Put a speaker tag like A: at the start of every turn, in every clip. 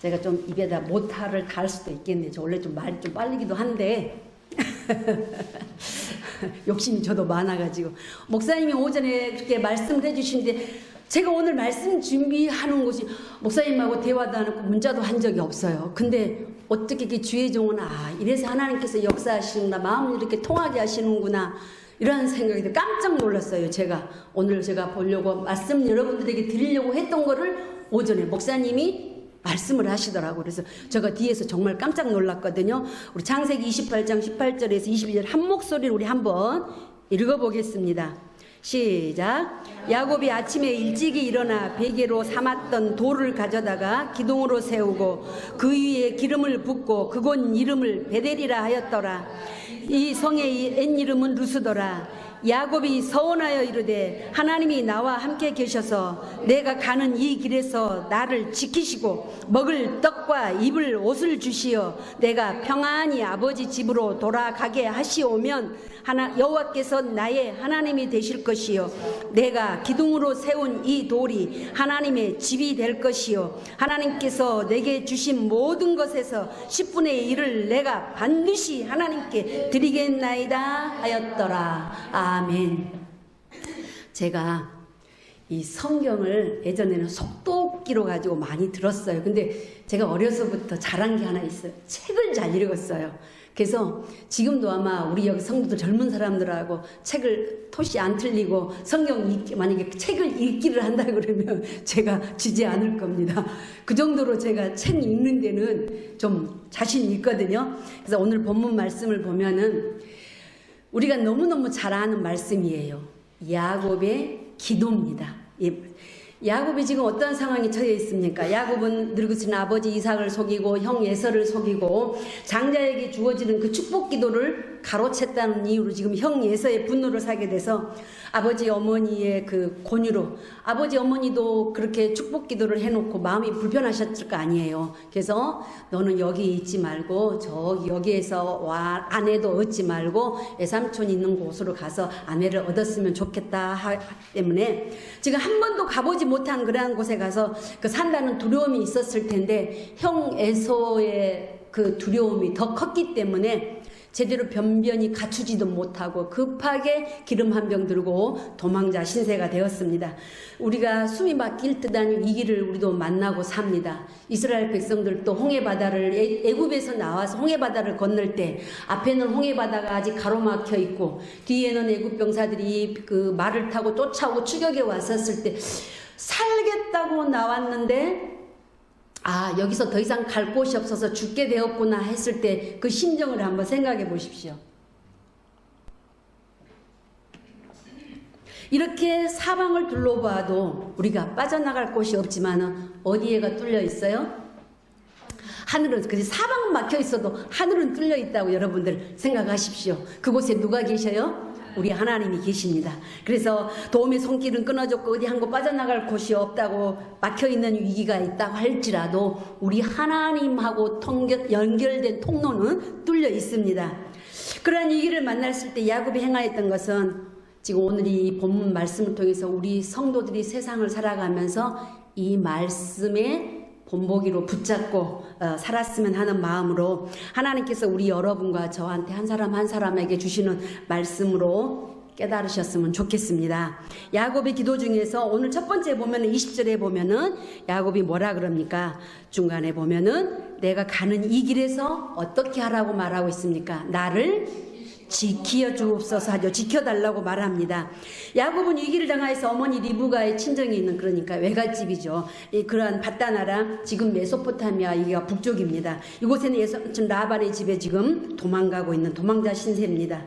A: 제가 좀 입에다 모타를 달 수도 있겠네요. 저 원래 좀 말이 좀 빨리기도 한데 욕심이 저도 많아가지고 목사님이 오전에 그렇게 말씀을 해주시는데 제가 오늘 말씀 준비하는 것이 목사님하고 대화도 안 하고 문자도 한 적이 없어요. 근데 어떻게 이렇게 주의 종은 이래서 하나님께서 역사하시는구나, 마음을 이렇게 통하게 하시는구나 이런 생각이 들어 깜짝 놀랐어요. 오늘 제가 보려고 말씀 여러분들에게 드리려고 했던 거를 오전에 목사님이 말씀을 하시더라고요. 그래서 제가 뒤에서 정말 깜짝 놀랐거든요. 우리 창세기 28장 18절에서 22절 한 목소리로 우리 한번 읽어보겠습니다. 시작. 야곱이 아침에 일찍이 일어나 베개로 삼았던 돌을 가져다가 기둥으로 세우고 그 위에 기름을 붓고 그곳 이름을 베델이라 하였더라. 이 성의 옛 이름은 루스더라. 야곱이 서원하여 이르되 하나님이 나와 함께 계셔서 내가 가는 이 길에서 나를 지키시고 먹을 떡과 입을 옷을 주시어 내가 평안히 아버지 집으로 돌아가게 하시오면 여호와께서 나의 하나님이 되실 것이요 내가 기둥으로 세운 이 돌이 하나님의 집이 될 것이요 하나님께서 내게 주신 모든 것에서 10분의 1을 내가 반드시 하나님께 드리겠나이다 하였더라. 아멘. 제가 이 성경을 예전에는 속독기로 가지고 많이 들었어요. 근데 제가 어려서부터 잘한 게 하나 있어요. 책을 잘 읽었어요. 그래서 지금도 아마 우리 여기 성도들 젊은 사람들하고 책을 토시 안 틀리고 만약에 책을 읽기를 한다 그러면 제가 지지 않을 겁니다. 그 정도로 제가 책 읽는 데는 좀 자신 있거든요. 그래서 오늘 본문 말씀을 보면은 우리가 너무너무 잘 아는 말씀이에요. 야곱의 기도입니다. 야곱이 지금 어떤 상황에 처해 있습니까? 야곱은 늙으신 아버지 이삭을 속이고 형 에서를 속이고 장자에게 주어지는 그 축복 기도를 가로챘다는 이유로 지금 형 에서의 분노를 사게 돼서 아버지 어머니의 그 권유로 아버지 어머니도 그렇게 축복 기도를 해놓고 마음이 불편하셨을 거 아니에요. 그래서 너는 여기 있지 말고 저기 여기에서 와 아내도 얻지 말고 외삼촌 있는 곳으로 가서 아내를 얻었으면 좋겠다 때문에 지금 한 번도 가보지 못한 그러한 곳에 가서 그 산다는 두려움이 있었을 텐데 형 에서의 그 두려움이 더 컸기 때문에 제대로 변변히 갖추지도 못하고 급하게 기름 한 병 들고 도망자 신세가 되었습니다. 우리가 숨이 막힐 듯한 위기를 우리도 만나고 삽니다. 이스라엘 백성들도 홍해바다를 애굽에서 나와서 홍해바다를 건널 때 앞에는 홍해바다가 아직 가로막혀 있고 뒤에는 애굽 병사들이 그 말을 타고 쫓아오고 추격해 왔었을 때 살겠다고 나왔는데 여기서 더 이상 갈 곳이 없어서 죽게 되었구나 했을 때 그 심정을 한번 생각해 보십시오. 이렇게 사방을 둘러봐도 우리가 빠져나갈 곳이 없지만 어디에가 뚫려 있어요? 하늘은 사방은 막혀 있어도 하늘은 뚫려 있다고 여러분들 생각하십시오. 그곳에 누가 계셔요? 우리 하나님이 계십니다. 그래서 도움의 손길은 끊어졌고 어디 한 곳 빠져나갈 곳이 없다고 막혀있는 위기가 있다고 할지라도 우리 하나님하고 연결된 통로는 뚫려 있습니다. 그러한 위기를 만났을 때 야곱이 행하였던 것은 지금 오늘 이 본문 말씀을 통해서 우리 성도들이 세상을 살아가면서 이 말씀에 본보기로 붙잡고 살았으면 하는 마음으로 하나님께서 우리 여러분과 저한테 한 사람 한 사람에게 주시는 말씀으로 깨달으셨으면 좋겠습니다. 야곱의 기도 중에서 오늘 첫 번째 보면은 20절에 보면은 야곱이 뭐라 그럽니까? 중간에 보면은 내가 가는 이 길에서 어떻게 하라고 말하고 있습니까? 나를 지켜 주옵소서 하죠. 지켜달라고 말합니다. 야곱은 위기를 당하여서 어머니 리브가의 친정에 있는 그러니까 외갓집이죠. 그러한 밧다나라 지금 메소포타미아 여기가 북쪽입니다. 이곳에는 예수님 라반의 집에 지금 도망가고 있는 도망자 신세입니다.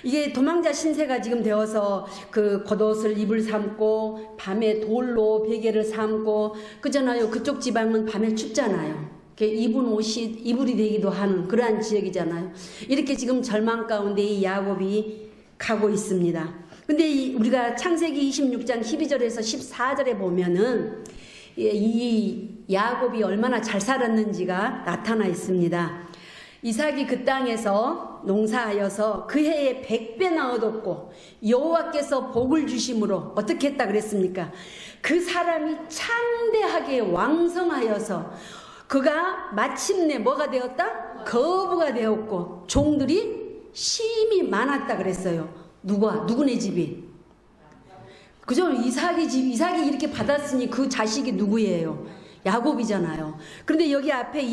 A: 이게 도망자 신세가 지금 되어서 그 겉옷을 이불 삼고 밤에 돌로 베개를 삼고 그잖아요. 그쪽 지방은 밤에 춥잖아요. 입은 옷이 이불이 되기도 하는 그러한 지역이잖아요. 이렇게 지금 절망 가운데 이 야곱이 가고 있습니다. 근데 우리가 창세기 26장 12절에서 14절에 보면은 이 야곱이 얼마나 잘 살았는지가 나타나 있습니다. 이삭이 그 땅에서 농사하여서 그 해에 100배나 얻었고 여호와께서 복을 주심으로 어떻게 했다 그랬습니까? 그 사람이 창대하게 왕성하여서 그가 마침내 뭐가 되었다? 거부가 되었고 종들이 심히 많았다 그랬어요. 누구네 집이? 그죠? 이삭이 이렇게 받았으니 그 자식이 누구예요? 야곱이잖아요. 그런데 여기 앞에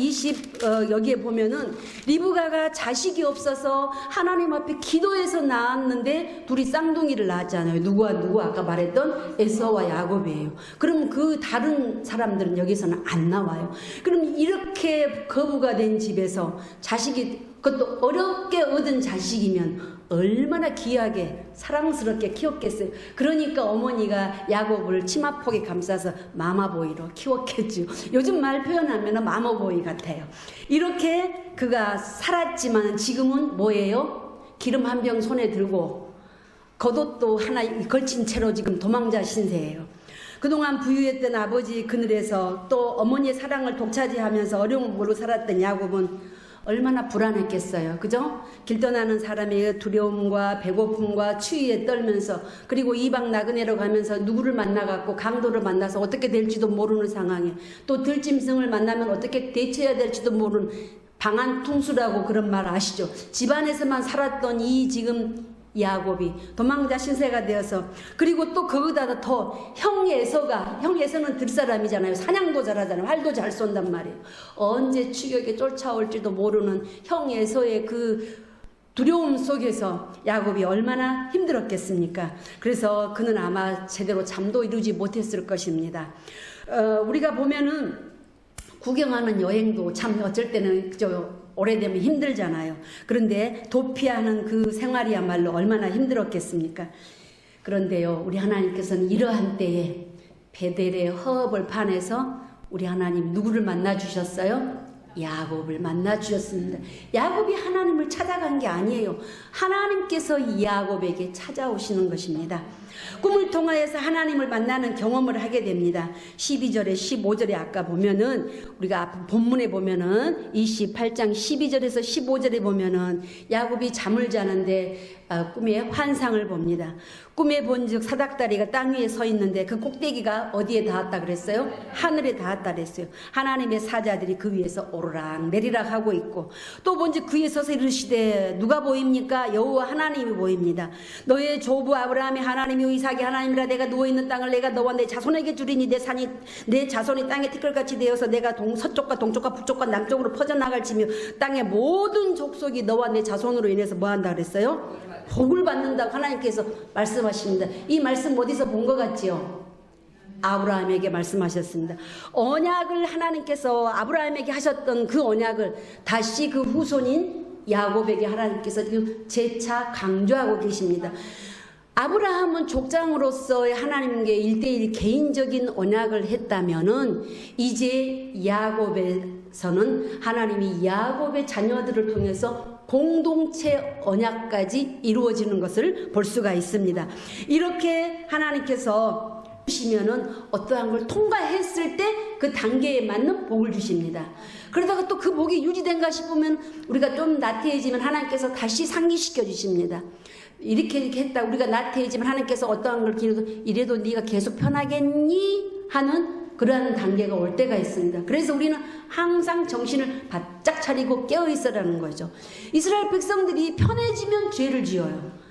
A: 여기에 보면은 리브가가 자식이 없어서 하나님 앞에 기도해서 낳았는데 둘이 쌍둥이를 낳았잖아요. 누구 아까 말했던 에서와 야곱이에요. 그럼 그 다른 사람들은 여기서는 안 나와요. 그럼 이렇게 거부가 된 집에서 자식이, 그것도 어렵게 얻은 자식이면 얼마나 귀하게 사랑스럽게 키웠겠어요. 그러니까 어머니가 야곱을 치마폭에 감싸서 마마보이로 키웠겠죠. 요즘 말 표현하면 마마보이 같아요. 이렇게 그가 살았지만 지금은 뭐예요? 기름 한 병 손에 들고 겉옷도 하나 걸친 채로 지금 도망자 신세예요. 그동안 부유했던 아버지 그늘에서 또 어머니의 사랑을 독차지하면서 어려움을 모르고 살았던 야곱은 얼마나 불안했겠어요. 그죠? 길 떠나는 사람의 두려움과 배고픔과 추위에 떨면서, 그리고 이방 나그네로 가면서 누구를 만나갖고 강도를 만나서 어떻게 될지도 모르는 상황에, 또 들짐승을 만나면 어떻게 대처해야 될지도 모르는 방한퉁수라고 그런 말 아시죠? 집안에서만 살았던 이 지금 야곱이 도망자 신세가 되어서, 그리고 또 그거보다 더 형 에서는 들사람이잖아요. 사냥도 잘하잖아요. 활도 잘 쏜단 말이에요. 언제 추격에 쫓아올지도 모르는 형 에서의 그 두려움 속에서 야곱이 얼마나 힘들었겠습니까? 그래서 그는 아마 제대로 잠도 이루지 못했을 것입니다. 우리가 보면은 구경하는 여행도 참 어쩔 때는 오래되면 힘들잖아요. 그런데 도피하는 그 생활이야말로 얼마나 힘들었겠습니까? 그런데요, 우리 하나님께서는 이러한 때에 베델의 허업을 파내서 우리 하나님 누구를 만나 주셨어요? 야곱을 만나 주셨습니다. 야곱이 하나님을 찾아간 게 아니에요. 하나님께서 이 야곱에게 찾아오시는 것입니다. 꿈을 통하여서 하나님을 만나는 경험을 하게 됩니다. 12절에 15절에 아까 보면은 우리가 본문에 보면은 28장 12절에서 15절에 보면은 야곱이 잠을 자는데 꿈에 환상을 봅니다. 꿈에 본즉 사닥다리가 땅 위에 서 있는데 그 꼭대기가 어디에 닿았다 그랬어요? 하늘에 닿았다 그랬어요. 하나님의 사자들이 그 위에서 오르락 내리락 하고 있고, 또 본즉 그 위에 서서 이르시되 누가 보입니까? 여호와 하나님이 보입니다. 너의 조부 아브라함이 하나님이요 이삭이 하나님이라. 내가 누워있는 땅을 내가 너와 내 자손에게 주리니 내 자손이 땅의 티끌같이 되어서 내가 서쪽과 동쪽과 북쪽과 남쪽으로 퍼져나갈지며 땅의 모든 족속이 너와 내 자손으로 인해서 뭐한다 그랬어요? 복을 받는다고 하나님께서 말씀하십니다. 이 말씀 어디서 본 것 같지요? 아브라함에게 말씀하셨습니다. 언약을 하나님께서 아브라함에게 하셨던 그 언약을 다시 그 후손인 야곱에게 하나님께서 재차 강조하고 계십니다. 아브라함은 족장으로서의 하나님께 1:1 개인적인 언약을 했다면은 이제 야곱에서는 하나님이 야곱의 자녀들을 통해서 공동체 언약까지 이루어지는 것을 볼 수가 있습니다. 이렇게 하나님께서 주시면은 어떠한 걸 통과했을 때 그 단계에 맞는 복을 주십니다. 그러다가 또 그 복이 유지된가 싶으면 우리가 좀 나태해지면 하나님께서 다시 상기시켜 주십니다. 이렇게 했다 우리가 나태해지면 하나님께서 어떠한 걸 기르도 이래도 네가 계속 편하겠니? 하는 그러한 단계가 올 때가 있습니다. 그래서 우리는 항상 정신을 바짝 차리고 깨어 있으라는 거죠. 이스라엘 백성들이 편해지면 죄를 지어요.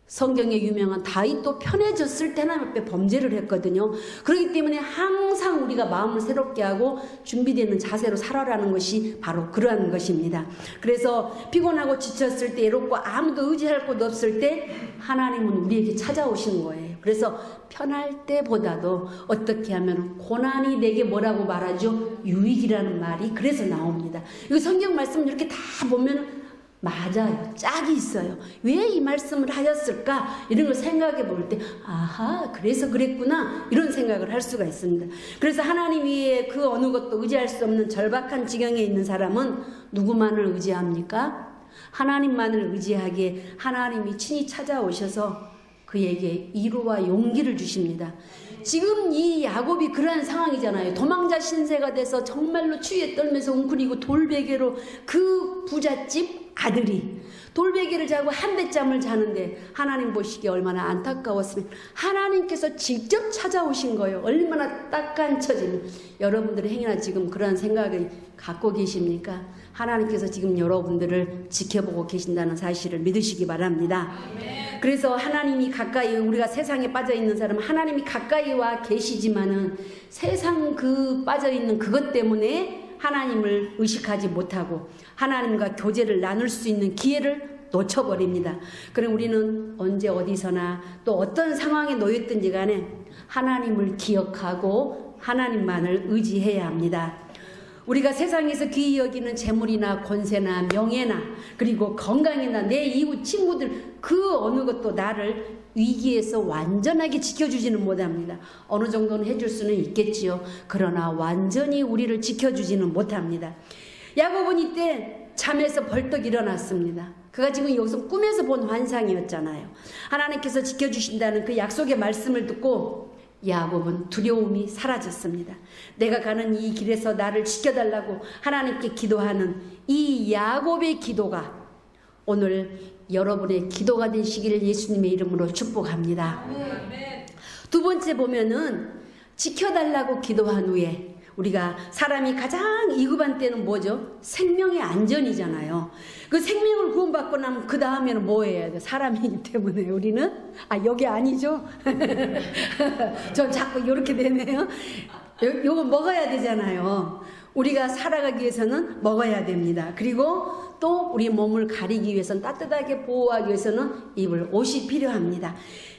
A: 성경에 유명한 다윗도 편해졌을 때 하나님 앞에 범죄를 했거든요. 그렇기 때문에 항상 우리가 마음을 새롭게 하고 준비되는 자세로 살아라는 것이 바로 그러한 것입니다. 그래서 피곤하고 지쳤을 때, 외롭고 아무도 의지할 곳 없을 때 하나님은 우리에게 찾아오시는 거예요. 그래서 편할 때보다도 어떻게 하면 고난이 내게 뭐라고 말하죠? 유익이라는 말이 그래서 나옵니다. 이 성경 말씀 이렇게 다 보면 맞아요. 짝이 있어요. 왜 이 말씀을 하였을까? 이런 걸 생각해 볼 때 아하 그래서 그랬구나 이런 생각을 할 수가 있습니다. 그래서 하나님 위에 그 어느 것도 의지할 수 없는 절박한 지경에 있는 사람은 누구만을 의지합니까? 하나님만을 의지하기에 하나님이 친히 찾아오셔서 그에게 위로와 용기를 주십니다. 지금 이 야곱이 그러한 상황이잖아요. 도망자 신세가 돼서 정말로 추위에 떨면서 웅크리고 돌베개로 그 부잣집 아들이 돌베개를 자고 한뱃잠을 자는데 하나님 보시기에 얼마나 안타까웠으면 하나님께서 직접 찾아오신 거예요. 얼마나 딱한 처지면 여러분들의 행위나 지금 그런 생각을 갖고 계십니까? 하나님께서 지금 여러분들을 지켜보고 계신다는 사실을 믿으시기 바랍니다. 그래서 하나님이 가까이, 우리가 세상에 빠져있는 사람은 하나님이 가까이 와 계시지만은 세상 그 빠져있는 그것 때문에 하나님을 의식하지 못하고 하나님과 교제를 나눌 수 있는 기회를 놓쳐버립니다. 그럼 우리는 언제 어디서나 또 어떤 상황에 놓였든지 간에 하나님을 기억하고 하나님만을 의지해야 합니다. 우리가 세상에서 귀히 여기는 재물이나 권세나 명예나 그리고 건강이나 내 이웃 친구들 그 어느 것도 나를 위기에서 완전하게 지켜주지는 못합니다. 어느 정도는 해줄 수는 있겠지요. 그러나 완전히 우리를 지켜주지는 못합니다. 야곱은 이때 잠에서 벌떡 일어났습니다. 그가 지금 여기서 꿈에서 본 환상이었잖아요. 하나님께서 지켜주신다는 그 약속의 말씀을 듣고 야곱은 두려움이 사라졌습니다. 내가 가는 이 길에서 나를 지켜달라고 하나님께 기도하는 이 야곱의 기도가 오늘 여러분의 기도가 되시기를 예수님의 이름으로 축복합니다. 두 번째 보면은 지켜달라고 기도한 후에 우리가 사람이 가장 위급한 때는 뭐죠? 생명의 안전이잖아요. 그 생명을 구원받고 나면 그 다음에는 뭐 해야 돼? 사람이기 때문에 우리는 여기 아니죠? 전 자꾸 이렇게 되네요. 요거 먹어야 되잖아요. 우리가 살아가기 위해서는 먹어야 됩니다. 그리고 또 우리 몸을 가리기 위해서는 따뜻하게 보호하기 위해서는 입을 옷이 필요합니다.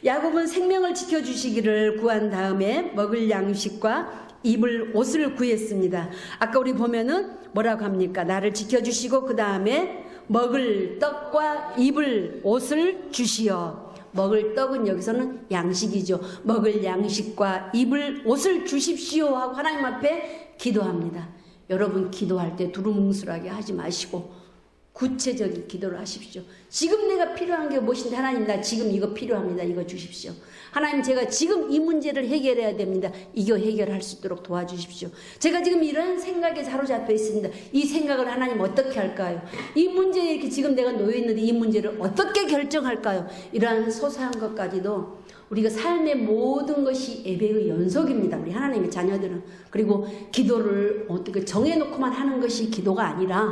A: 야곱은 생명을 지켜주시기를 구한 다음에 먹을 양식과 입을 옷을 구했습니다. 아까 우리 보면은 뭐라고 합니까? 나를 지켜주시고 그 다음에 먹을 떡과 입을 옷을 주시어. 먹을 떡은 여기서는 양식이죠. 먹을 양식과 입을 옷을 주십시오 하고 하나님 앞에 기도합니다. 여러분 기도할 때 두루뭉술하게 하지 마시고 구체적인 기도를 하십시오. 지금 내가 필요한 게 무엇인데 하나님 나 지금 이거 필요합니다. 이거 주십시오. 하나님 제가 지금 이 문제를 해결해야 됩니다. 이거 해결할 수 있도록 도와주십시오. 제가 지금 이런 생각에 사로잡혀 있습니다. 이 생각을 하나님 어떻게 할까요? 이 문제에 이렇게 지금 내가 놓여 있는데 이 문제를 어떻게 결정할까요? 이러한 소소한 것까지도 우리가 삶의 모든 것이 예배의 연속입니다. 우리 하나님의 자녀들은. 그리고 기도를 어떻게 정해놓고만 하는 것이 기도가 아니라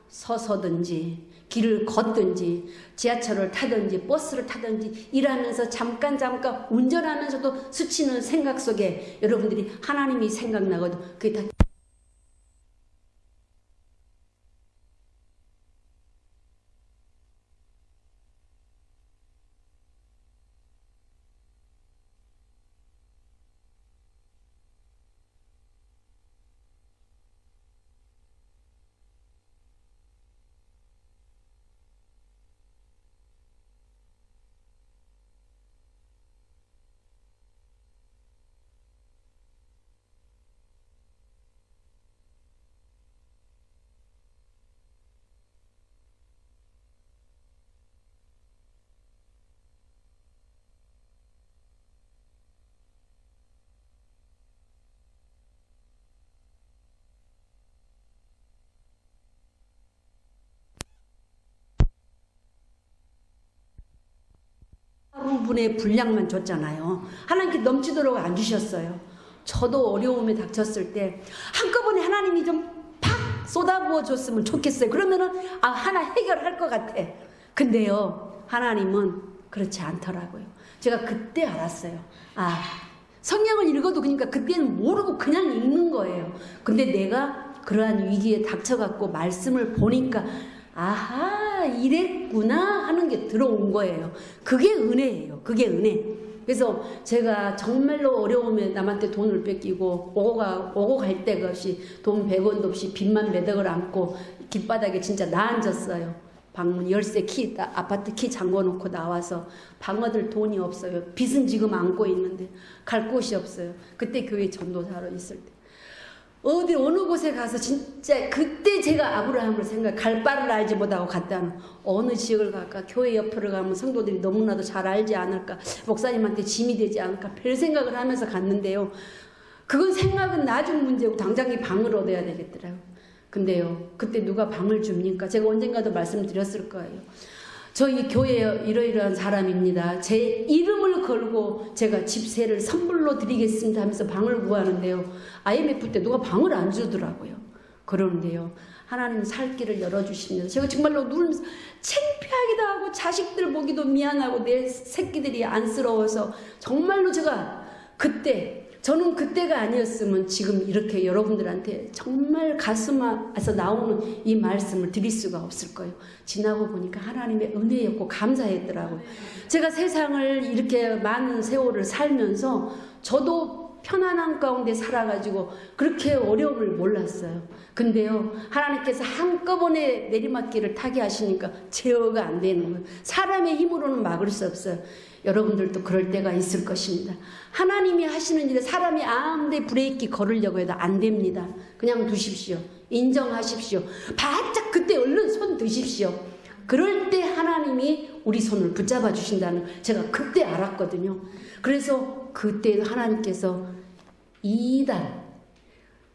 A: 서서든지 길을 걷든지 지하철을 타든지 버스를 타든지 일하면서 잠깐 운전하면서도 스치는 생각 속에 여러분들이 하나님이 생각나거든. 그게 다 분의 분량만 줬잖아요. 하나님께 넘치도록 안 주셨어요. 저도 어려움에 닥쳤을 때 한꺼번에 하나님이 좀 팍 쏟아부어 줬으면 좋겠어요. 그러면은 하나 해결할 것 같아. 근데요 하나님은 그렇지 않더라고요. 제가 그때 알았어요. 성경을 읽어도 그러니까 그때는 모르고 그냥 읽는 거예요. 근데 내가 그러한 위기에 닥쳐갖고 말씀을 보니까 아하 이랬구나 하는 게 들어온 거예요. 그게 은혜예요. 그게 은혜. 그래서 제가 정말로 어려움에 남한테 돈을 뺏기고 오고 갈 데가 없이 돈 100원도 없이 빚만 매덕을 안고 길바닥에 진짜 나앉았어요. 방문 열쇠 키 아파트 키 잠궈놓고 나와서 방어들 돈이 없어요. 빚은 지금 안고 있는데 갈 곳이 없어요. 그때 교회 전도사로 있을 때 어디 어느 곳에 가서 진짜 그때 제가 아브라함을 갈 바를 알지 못하고 갔다는, 어느 지역을 갈까, 교회 옆으로 가면 성도들이 너무나도 잘 알지 않을까, 목사님한테 짐이 되지 않을까, 별 생각을 하면서 갔는데요. 그건 생각은 나중 문제고 당장 이 방을 얻어야 되겠더라고요. 근데요, 그때 누가 방을 줍니까? 제가 언젠가도 말씀드렸을 거예요. 저희 교회에 이러이러한 사람입니다. 제 이름을 걸고 제가 집세를 선물로 드리겠습니다 하면서 방을 구하는데요. IMF 때 누가 방을 안 주더라고요. 그러는데요, 하나님 살 길을 열어주십니다. 제가 정말로 누르면서 창피하기도 하고 자식들 보기도 미안하고 내 새끼들이 안쓰러워서 정말로 제가 저는 그때가 아니었으면 지금 이렇게 여러분들한테 정말 가슴에서 나오는 이 말씀을 드릴 수가 없을 거예요. 지나고 보니까 하나님의 은혜였고 감사했더라고요. 제가 세상을 이렇게 많은 세월을 살면서 저도 편안한 가운데 살아가지고 그렇게 어려움을 몰랐어요. 근데요, 하나님께서 한꺼번에 내리막길을 타게 하시니까 제어가 안 되는 거예요. 사람의 힘으로는 막을 수 없어요. 여러분들도 그럴 때가 있을 것입니다. 하나님이 하시는 일에 사람이 아무리 브레이크 걸으려고 해도 안 됩니다. 그냥 두십시오. 인정하십시오. 바짝 그때 얼른 손 드십시오. 그럴 때 하나님이 우리 손을 붙잡아 주신다는 걸 제가 그때 알았거든요. 그래서 그때 하나님께서 2단,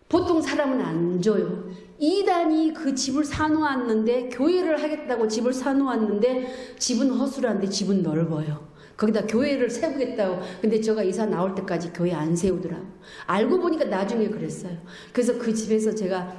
A: 보통 사람은 안 줘요. 2단이 그 집을 사놓았는데, 교회를 하겠다고 집을 사놓았는데 집은 허술한데 집은 넓어요. 거기다 교회를 세우겠다고. 근데 제가 이사 나올 때까지 교회 안 세우더라고. 알고 보니까 나중에 그랬어요. 그래서 그 집에서 제가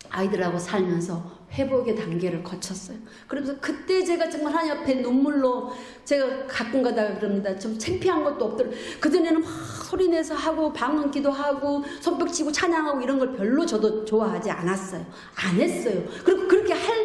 A: 아이들하고 살면서 회복의 단계를 거쳤어요. 그래서 그때 제가 정말 하나님 앞에 눈물로, 제가 가끔가다 그럽니다. 좀 창피한 것도 없더라고요. 그전에는 막 소리내서 하고 방언 기도하고 손뼉 치고 찬양하고 이런 걸 별로 저도 좋아하지 않았어요. 안 했어요. 그리고 그렇게 할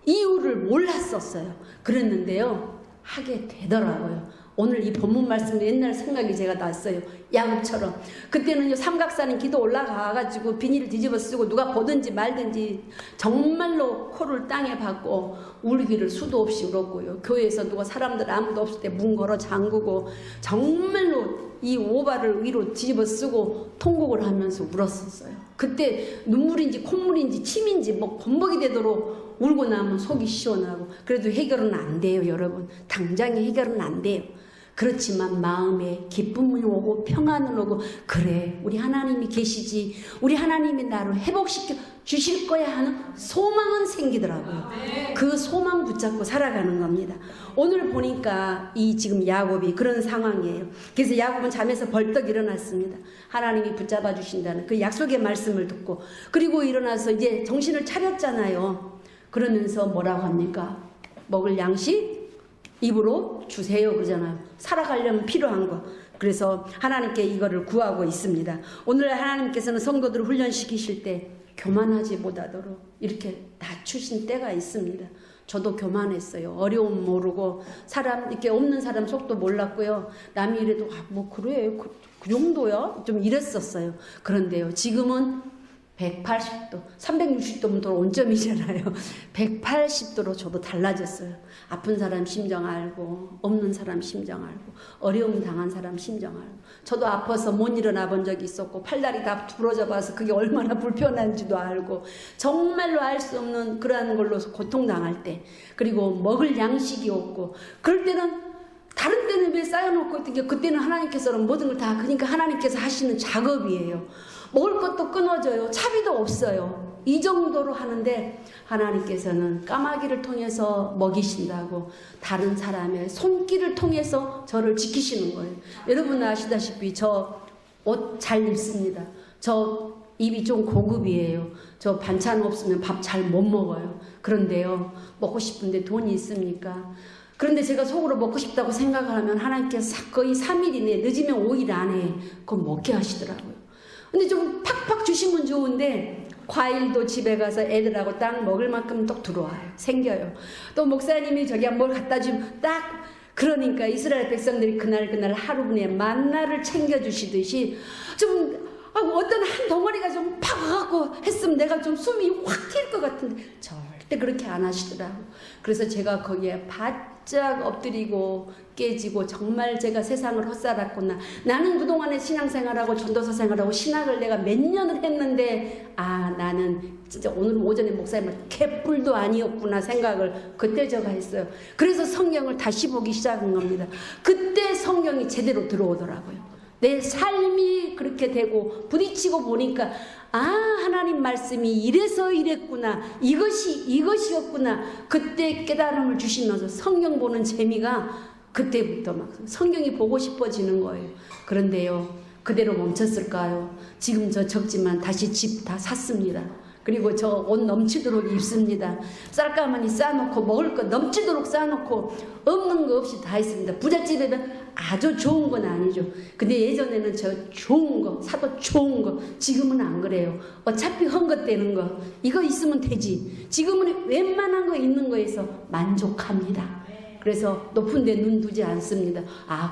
A: 이유를 몰랐었어요. 그랬는데요, 하게 되더라고요. 오늘 이 본문 말씀도 옛날 생각이 제가 났어요. 야곱처럼. 그때는요, 삼각산인 기도 올라가가지고 비닐을 뒤집어 쓰고 누가 보든지 말든지 정말로 코를 땅에 박고 울기를 수도 없이 울었고요. 교회에서 누가 사람들 아무도 없을 때 문 걸어 잠그고 정말로 이 오발을 위로 뒤집어 쓰고 통곡을 하면서 울었었어요. 그때 눈물인지 콧물인지 침인지 뭐 범벅이 되도록 울고 나면 속이 시원하고. 그래도 해결은 안 돼요, 여러분. 당장에 해결은 안 돼요. 그렇지만 마음에 기쁨이 오고 평안을 오고, 그래, 우리 하나님이 계시지, 우리 하나님이 나를 회복시켜 주실 거야 하는 소망은 생기더라고요. 그 소망 붙잡고 살아가는 겁니다. 오늘 보니까 이 지금 야곱이 그런 상황이에요. 그래서 야곱은 잠에서 벌떡 일어났습니다. 하나님이 붙잡아 주신다는 그 약속의 말씀을 듣고, 그리고 일어나서 이제 정신을 차렸잖아요. 그러면서 뭐라고 합니까? 먹을 양식 입으로 주세요 그러잖아요. 살아가려면 필요한 거. 그래서 하나님께 이거를 구하고 있습니다. 오늘 하나님께서는 성도들을 훈련시키실 때 교만하지 못하도록 이렇게 낮추신 때가 있습니다. 저도 교만했어요. 어려움 모르고 사람 이렇게 없는 사람 속도 몰랐고요. 남이 이래도 뭐 그래 그 정도야 좀 이랬었어요. 그런데요, 지금은 180도, 360도면 또 원점이잖아요. 180도로 저도 달라졌어요. 아픈 사람 심정 알고, 없는 사람 심정 알고, 어려움 당한 사람 심정 알고. 저도 아파서 못 일어나 본 적이 있었고, 팔다리 다 부러져 봐서 그게 얼마나 불편한지도 알고, 정말로 알 수 없는 그러한 걸로 고통당할 때, 그리고 먹을 양식이 없고, 그럴 때는 다른 때는 왜 쌓여놓고 있던 게, 그때는 하나님께서는 모든 걸 다, 그러니까 하나님께서 하시는 작업이에요. 먹을 것도 끊어져요. 차비도 없어요. 이 정도로 하는데 하나님께서는 까마귀를 통해서 먹이신다고, 다른 사람의 손길을 통해서 저를 지키시는 거예요. 여러분 아시다시피 저 옷 잘 입습니다. 저 입이 좀 고급이에요. 저 반찬 없으면 밥 잘 못 먹어요. 그런데요, 먹고 싶은데 돈이 있습니까? 그런데 제가 속으로 먹고 싶다고 생각을 하면 하나님께서 거의 3일 이내, 늦으면 5일 안에 그거 먹게 하시더라고요. 근데 좀 팍팍 주시면 좋은데, 과일도 집에 가서 애들하고 딱 먹을 만큼 또 들어와요. 생겨요. 또 목사님이 저기 뭘 갖다 주면 딱, 그러니까 이스라엘 백성들이 그날 하루분에 만나를 챙겨주시듯이 좀 어떤 한 덩어리가 좀 팍 와갖고 했으면 내가 좀 숨이 확 튈 것 같은데 절대 그렇게 안 하시더라고. 그래서 제가 거기에 바짝 엎드리고 깨지고 정말 제가 세상을 헛살았구나. 나는 그동안에 신앙생활하고 전도사 생활하고 신학을 내가 몇 년을 했는데 나는 진짜 오늘 오전에 목사님은 개뿔도 아니었구나 생각을 그때 제가 했어요. 그래서 성경을 다시 보기 시작한 겁니다. 그때 성경이 제대로 들어오더라고요. 내 삶이 그렇게 되고 부딪히고 보니까 하나님 말씀이 이래서 이랬구나, 이것이었구나. 그때 깨달음을 주시면서 성경 보는 재미가 그때부터 막 성경이 보고 싶어지는 거예요. 그런데요, 그대로 멈췄을까요? 지금 저 적지만 다시 집 다 샀습니다. 그리고 저 옷 넘치도록 입습니다. 쌀가마니 싸놓고 먹을 거 넘치도록 싸놓고 없는 거 없이 다 있습니다. 부잣집에는 아주 좋은 건 아니죠. 근데 예전에는 저 좋은 거 사도 좋은 거, 지금은 안 그래요. 어차피 헝긋대는 거 이거 있으면 되지. 지금은 웬만한 거 있는 거에서 만족합니다. 그래서 높은 데 눈 두지 않습니다.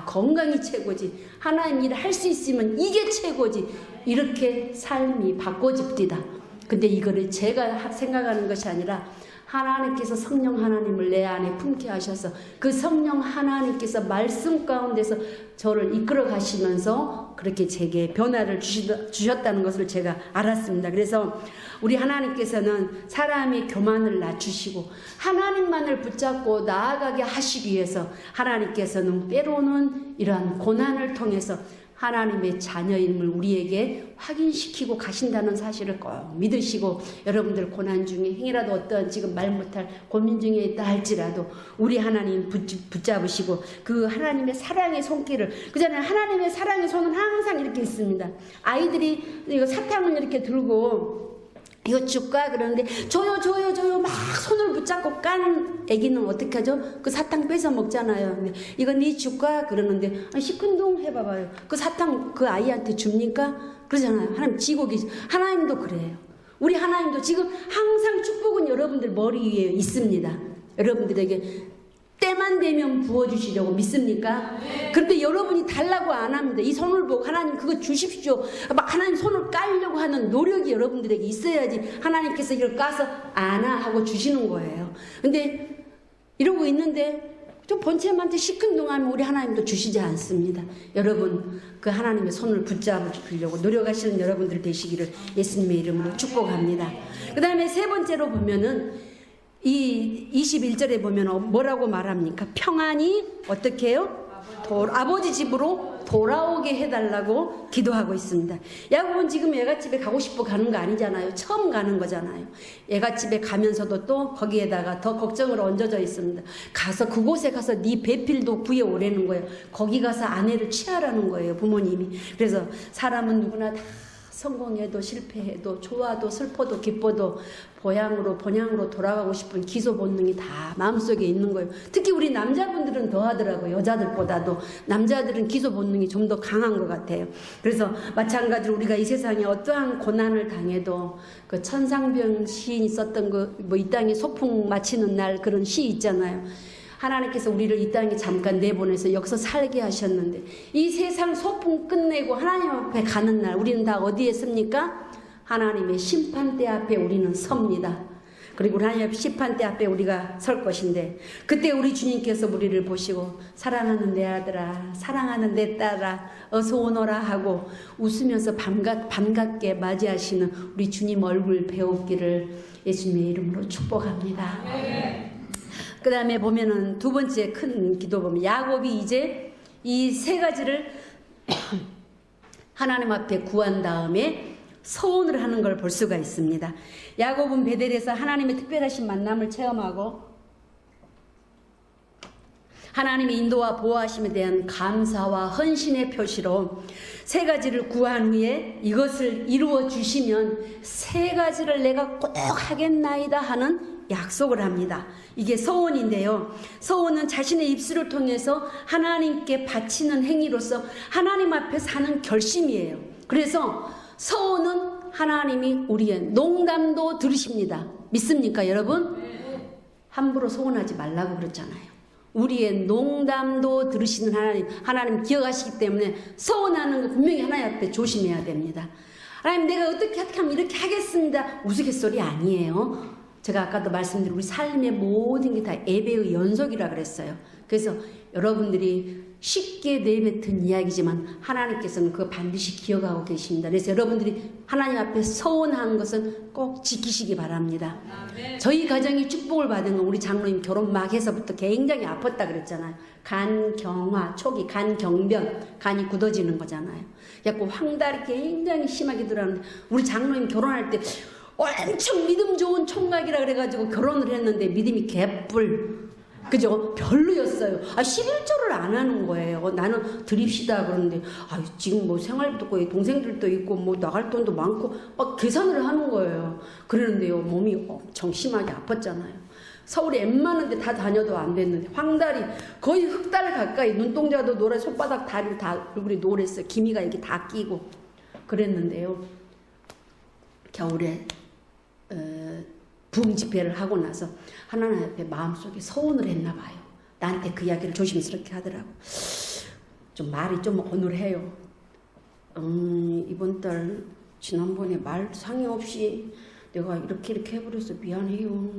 A: 건강이 최고지. 하나님 일 할 수 있으면 이게 최고지. 이렇게 삶이 바꿔집니다. 근데 이거를 제가 생각하는 것이 아니라 하나님께서 성령 하나님을 내 안에 품게 하셔서 그 성령 하나님께서 말씀 가운데서 저를 이끌어 가시면서 그렇게 제게 변화를 주셨다는 것을 제가 알았습니다. 그래서 우리 하나님께서는 사람의 교만을 낮추시고 하나님만을 붙잡고 나아가게 하시기 위해서 하나님께서는 때로는 이러한 고난을 통해서 하나님의 자녀임을 우리에게 확인시키고 가신다는 사실을 꼭 믿으시고, 여러분들 고난 중에 행이라도 어떤 지금 말 못할 고민 중에 있다 할지라도 우리 하나님 붙잡으시고 그 하나님의 사랑의 손길을, 그잖아요. 하나님의 사랑의 손은 항상 이렇게 있습니다. 아이들이 이거 사탕을 이렇게 들고 이거 줄까? 그러는데 줘요 막 손을 붙잡고 깐 애기는 어떻게 하죠? 그 사탕 뺏어 먹잖아요. 이거 네 줄까? 그러는데 시큰둥 해봐봐요. 그 사탕 그 아이한테 줍니까? 그러잖아요. 하나님 지고 계시. 하나님도 그래요. 우리 하나님도 지금 항상 축복은 여러분들 머리 위에 있습니다. 여러분들에게 때만 되면 부어주시려고 믿습니까? 그런데 여러분이 달라고 안 합니다. 이 손을 보고 하나님 그거 주십시오. 막 하나님 손을 깔려고 하는 노력이 여러분들에게 있어야지 하나님께서 이걸 까서 아나 하고 주시는 거예요. 근데 이러고 있는데 좀 번체한테 시큰둥하면 우리 하나님도 주시지 않습니다. 여러분 그 하나님의 손을 붙잡으려고 노력하시는 여러분들 되시기를 예수님의 이름으로 축복합니다. 그 다음에 세 번째로 보면은 이 21절에 보면 뭐라고 말합니까? 평안이 어떻게 해요? 아버지 집으로 돌아오게 해달라고 기도하고 있습니다. 야곱은 지금 애가집에 가고 싶어 가는 거 아니잖아요. 처음 가는 거잖아요. 애가집에 가면서도 또 거기에다가 더 걱정을 얹어져 있습니다. 가서 그곳에 가서 네 배필도 구해오라는 거예요. 거기 가서 아내를 취하라는 거예요, 부모님이. 그래서 사람은 누구나 다 성공해도 실패해도 좋아도 슬퍼도 기뻐도 본향으로 돌아가고 싶은 기소 본능이 다 마음속에 있는 거예요. 특히 우리 남자분들은 더 하더라고요. 여자들보다도 남자들은 기소 본능이 좀 더 강한 것 같아요. 그래서 마찬가지로 우리가 이 세상에 어떠한 고난을 당해도 그 천상병 시인이 썼던 그 뭐 이 땅에 소풍 마치는 날 그런 시 있잖아요. 하나님께서 우리를 이 땅에 잠깐 내보내서 여기서 살게 하셨는데 이 세상 소풍 끝내고 하나님 앞에 가는 날 우리는 다 어디에 섭니까? 하나님의 심판대 앞에 우리는 섭니다. 그리고 하나님의 심판대 앞에 우리가 설 것인데 그때 우리 주님께서 우리를 보시고 사랑하는 내 아들아, 사랑하는 내 딸아, 어서 오너라 하고 웃으면서 반갑게 맞이하시는 우리 주님 얼굴 배우기를 예수님의 이름으로 축복합니다. 그 다음에 보면은 두 번째 큰 기도 보면 야곱이 이제 이 세 가지를 하나님 앞에 구한 다음에 서원을 하는 걸 볼 수가 있습니다. 야곱은 베델에서 하나님의 특별하신 만남을 체험하고 하나님의 인도와 보호하심에 대한 감사와 헌신의 표시로 세 가지를 구한 후에 이것을 이루어 주시면 세 가지를 내가 꼭 하겠나이다 하는 약속을 합니다. 이게 서원인데요. 서원은 자신의 입술을 통해서 하나님께 바치는 행위로서 하나님 앞에 사는 결심이에요. 그래서 서원은 하나님이 우리의 농담도 들으십니다. 믿습니까, 여러분? 함부로 서원하지 말라고 그랬잖아요. 우리의 농담도 들으시는 하나님 기억하시기 때문에 서원하는 거 분명히 하나님 앞에 조심해야 됩니다. 하나님 내가 어떻게 하면 이렇게 하겠습니다. 우스갯소리 아니에요. 제가 아까도 말씀드린 우리 삶의 모든 게 다 예배의 연속이라 그랬어요. 그래서 여러분들이 쉽게 내뱉은 이야기지만 하나님께서는 그거 반드시 기억하고 계십니다. 그래서 여러분들이 하나님 앞에 서원한 것은 꼭 지키시기 바랍니다. 저희 가정이 축복을 받은 건 우리 장로님 결혼 막 해서부터 굉장히 아팠다 그랬잖아요. 간경화, 초기 간경변, 간이 굳어지는 거잖아요. 그래서 황달이 굉장히 심하게 들어가는데 우리 장로님 결혼할 때 엄청 믿음 좋은 총각이라 그래가지고 결혼을 했는데 믿음이 개뿔, 그죠? 별로였어요. 11조를 안 하는 거예요. 나는 드립시다 그러는데 지금 뭐 생활비도 있고 동생들도 있고 뭐 나갈 돈도 많고 막 계산을 하는 거예요. 그러는데요 몸이 엄청 심하게 아팠잖아요. 서울에 웬만한데 다 다녀도 안 됐는데 황달이 거의 흑달 가까이 눈동자도 노래, 손바닥 다리를 다 얼굴이 노랬어요. 기미가 이렇게 다 끼고 그랬는데요. 겨울에 부흥 집회를 하고 나서 하나님 앞에 마음속에 서운을 했나 봐요. 나한테 그 이야기를 조심스럽게 하더라고. 좀 말이 좀 어눌해요. 이번 달 지난번에 말 상의 없이 내가 이렇게 해버려서 미안해요.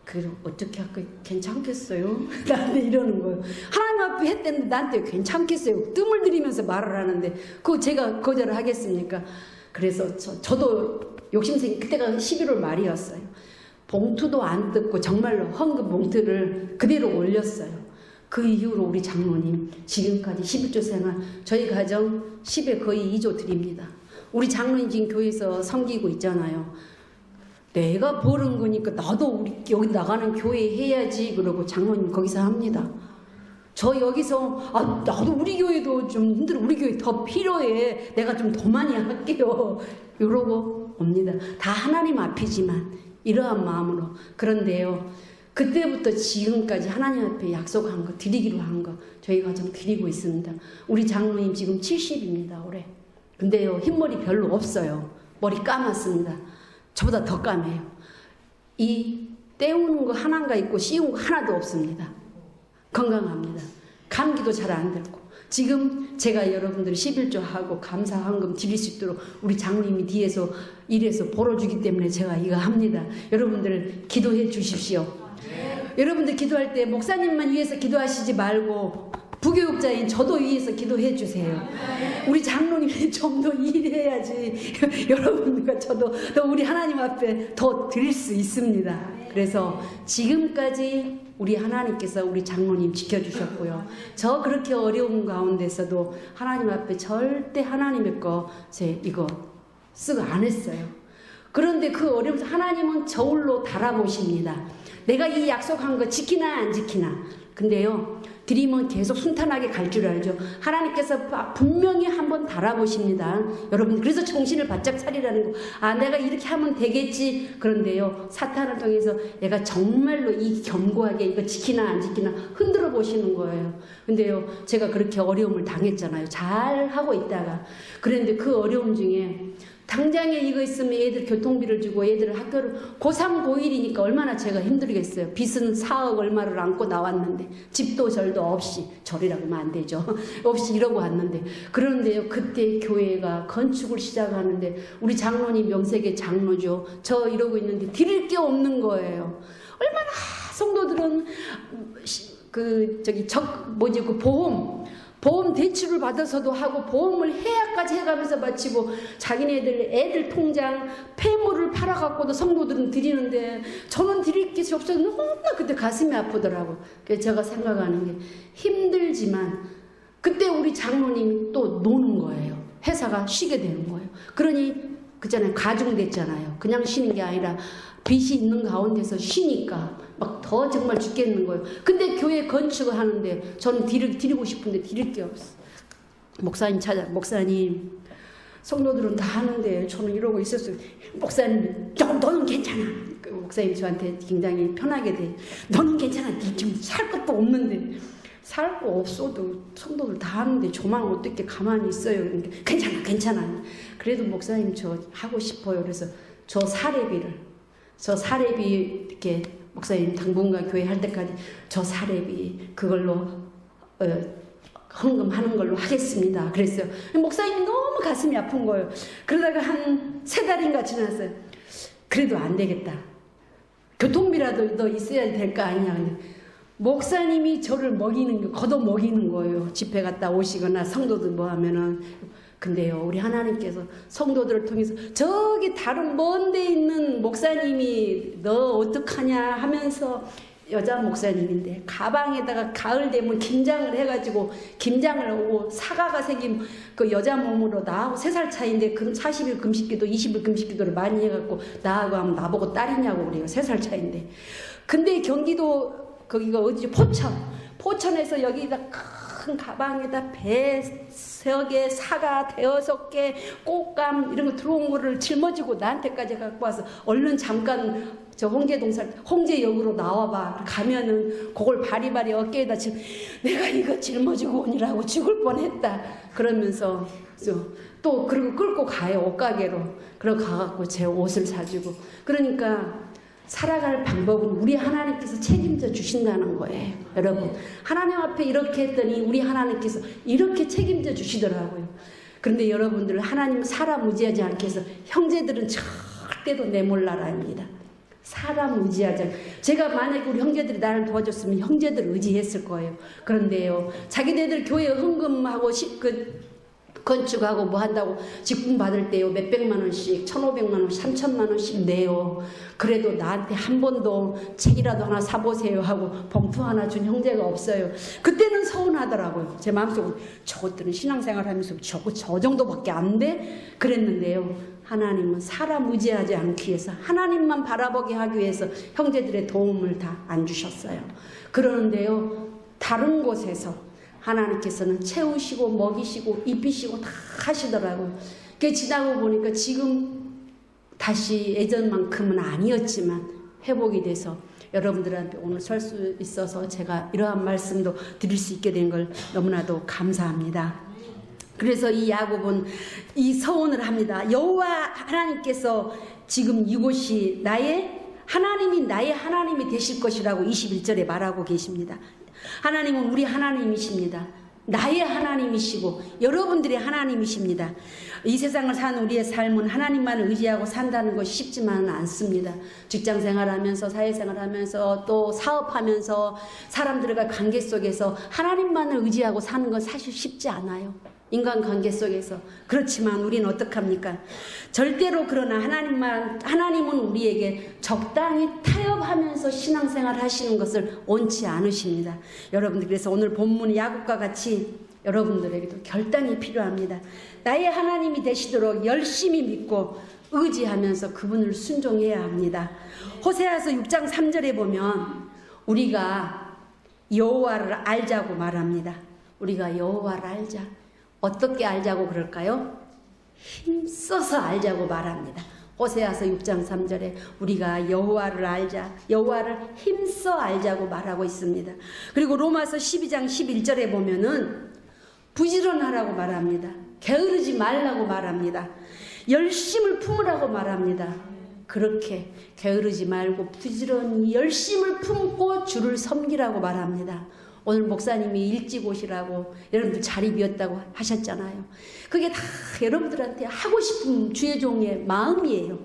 A: 그래서 어떻게 할까 괜찮겠어요? 나한테 이러는 거예요. 하나님 앞에 했는데 나한테 괜찮겠어요? 뜸을 들이면서 말을 하는데 그거 제가 거절을 하겠습니까? 그래서 저도 욕심생기 그때가 11월 말이었어요. 봉투도 안 뜯고 정말로 헌금 봉투를 그대로 올렸어요. 그 이후로 우리 장로님 지금까지 11조 생활 저희 가정 10에 거의 2조 드립니다. 우리 장로님 지금 교회에서 섬기고 있잖아요. 내가 버는 거니까 나도 우리 여기 나가는 교회 해야지 그러고 장로님 거기서 합니다. 저 여기서 나도 우리 교회도 좀 힘들어. 우리 교회 더 필요해. 내가 좀 더 많이 할게요. 이러고 옵니다. 다 하나님 앞이지만 이러한 마음으로. 그런데요. 그때부터 지금까지 하나님 앞에 약속한 거 드리기로 한 거 저희 가정 드리고 있습니다. 우리 장로님 지금 70입니다. 올해. 근데요. 흰머리 별로 없어요. 머리 감았습니다. 저보다 더 까매요. 이 떼우는 거 하나가 있고 씌운 거 하나도 없습니다. 건강합니다. 감기도 잘 안 들고. 지금 제가 여러분들 11조 하고 감사 헌금 드릴 수 있도록 우리 장로님이 뒤에서 일해서 벌어주기 때문에 제가 이거 합니다. 여러분들 기도해 주십시오. 여러분들 기도할 때 목사님만 위해서 기도하시지 말고 부교육자인 저도 위해서 기도해 주세요. 우리 장로님이 좀 더 일해야지 여러분과 저도 더 우리 하나님 앞에 더 드릴 수 있습니다. 그래서 지금까지 우리 하나님께서 우리 장로님 지켜주셨고요. 저 그렇게 어려운 가운데서도 하나님 앞에 절대 하나님의 거 제 이거 쓰고 안 했어요. 그런데 그 어려움에서 하나님은 저울로 달아보십니다. 내가 이 약속한 거 지키나 안 지키나. 근데요. 드리면 계속 순탄하게 갈 줄 알죠. 하나님께서 분명히 한번 달아보십니다. 여러분 그래서 정신을 바짝 차리라는 거. 내가 이렇게 하면 되겠지. 그런데요. 사탄을 통해서 내가 정말로 이 견고하게 이거 지키나 안 지키나 흔들어 보시는 거예요. 근데요. 제가 그렇게 어려움을 당했잖아요. 잘 하고 있다가. 그런데 그 어려움 중에 당장에 이거 있으면 애들 교통비를 주고 애들 학교를 고3 고1이니까 얼마나 제가 힘들겠어요. 빚은 4억 얼마를 안고 나왔는데 집도 절도 없이 절이라고 하면 안 되죠. 없이 이러고 왔는데 그런데요 그때 교회가 건축을 시작하는데 우리 장로님 명색의 장로죠. 저 이러고 있는데 드릴 게 없는 거예요. 얼마나 성도들은 그 보험 대출을 받아서도 하고 보험을 해약까지 해가면서 마치고 자기네들 애들 통장 폐물을 팔아갖고도 성도들은 드리는데 저는 드릴 게 없어서 너무나 그때 가슴이 아프더라고. 그래서 제가 생각하는 게 힘들지만 그때 우리 장로님이 또 노는 거예요. 회사가 쉬게 되는 거예요. 그러니 그잖아요. 가중됐잖아요. 그냥 쉬는 게 아니라 빚이 있는 가운데서 쉬니까 막 더 정말 죽겠는 거예요. 근데 교회 건축을 하는데 저는 드리고 싶은데 드릴 게 없어. 목사님 성도들은 다 하는데 저는 이러고 있었어요. 목사님 너는 괜찮아. 그 목사님 저한테 굉장히 편하게 돼. 너는 괜찮아. 지금 살 것도 없는데. 살 거 없어도 성도들 다 하는데 저만 어떻게 가만히 있어요. 그러니까 괜찮아. 그래도 목사님 저 하고 싶어요. 그래서 저 사례비 이렇게 목사님 당분간 교회 할 때까지 저 사례비 그걸로 헌금하는 걸로 하겠습니다. 그랬어요. 목사님이 너무 가슴이 아픈 거예요. 그러다가 한 3달인가 지났어요. 그래도 안 되겠다. 교통비라도 너 있어야 될 거 아니냐. 목사님이 저를 걷어 먹이는 거예요. 집회 갔다 오시거나 성도들 뭐 하면은. 근데요, 우리 하나님께서 성도들을 통해서 저기 다른 먼 데 있는 목사님이 너 어떡하냐 하면서 여자 목사님인데 가방에다가 가을 되면 김장을 해가지고 김장을 하고 사과가 생긴 그 여자 몸으로 나하고 3살 차이인데 40일 금식기도 20일 금식기도를 많이 해갖고 나하고 하면 나보고 딸이냐고 그래요. 3살 차이인데. 근데 경기도 거기가 어디지? 포천에서 여기다 큰 가방에다 배 3개, 사과 5개, 꽃감 이런 거 들어온 거를 짊어지고 나한테까지 갖고 와서 얼른 잠깐 저 홍제역으로 나와봐. 가면은 그걸 바리바리 어깨에다 내가 이거 짊어지고 오니라고 죽을 뻔했다. 그러면서 또 그리고 끌고 가요. 옷가게로. 그러고 가갖고 제 옷을 사주고. 그러니까 살아갈 방법은 우리 하나님께서 책임져 주신다는 거예요. 여러분, 하나님 앞에 이렇게 했더니 우리 하나님께서 이렇게 책임져 주시더라고요. 그런데 여러분들, 하나님은 사람 의지하지 않게 해서 형제들은 절대로 내몰라라입니다. 사람 의지하지 않게. 제가 만약에 우리 형제들이 나를 도와줬으면 형제들 의지했을 거예요. 그런데요, 자기네들 교회 헌금하고 건축하고 뭐 한다고 직분 받을 때요 몇백만 원씩 1,500만 원 3,000만 원씩 내요. 그래도 나한테 한 번도 책이라도 하나 사보세요 하고 봉투 하나 준 형제가 없어요. 그때는 서운하더라고요. 제 마음속으로 저것들은 신앙생활 하면서 저 정도밖에 안 돼? 그랬는데요, 하나님은 사람 의지하지 않기 위해서 하나님만 바라보게 하기 위해서 형제들의 도움을 다 안 주셨어요. 그러는데요, 다른 곳에서 하나님께서는 채우시고 먹이시고 입히시고 다 하시더라고요. 그게 지나고 보니까 지금 다시 예전만큼은 아니었지만 회복이 돼서 여러분들한테 오늘 설 수 있어서 제가 이러한 말씀도 드릴 수 있게 된 걸 너무나도 감사합니다. 그래서 이 야곱은 이 서원을 합니다. 여호와 하나님께서 지금 이곳이 하나님이 나의 하나님이 되실 것이라고 21절에 말하고 계십니다. 하나님은 우리 하나님이십니다. 나의 하나님이시고 여러분들의 하나님이십니다. 이 세상을 사는 우리의 삶은 하나님만을 의지하고 산다는 것이 쉽지만은 않습니다. 직장생활하면서 사회생활하면서 또 사업하면서 사람들과 관계 속에서 하나님만을 의지하고 사는 건 사실 쉽지 않아요. 인간관계 속에서. 그렇지만 우리는 어떡합니까? 절대로 그러나 하나님은 우리에게 적당히 타협하면서 신앙생활 하시는 것을 원치 않으십니다. 여러분들, 그래서 오늘 본문 야곱과 같이 여러분들에게도 결단이 필요합니다. 나의 하나님이 되시도록 열심히 믿고 의지하면서 그분을 순종해야 합니다. 호세아서 6장 3절에 보면 우리가 여호와를 알자고 말합니다. 우리가 여호와를 알자. 어떻게 알자고 그럴까요? 힘써서 알자고 말합니다. 호세아서 6장 3절에 우리가 여호와를 알자, 여호와를 힘써 알자고 말하고 있습니다. 그리고 로마서 12장 11절에 보면은 부지런하라고 말합니다. 게으르지 말라고 말합니다. 열심을 품으라고 말합니다. 그렇게 게으르지 말고 부지런히 열심을 품고 주를 섬기라고 말합니다. 오늘 목사님이 일찍 오시라고 여러분들 자리 비었다고 하셨잖아요. 그게 다 여러분들한테 하고 싶은 주의 종의 마음이에요.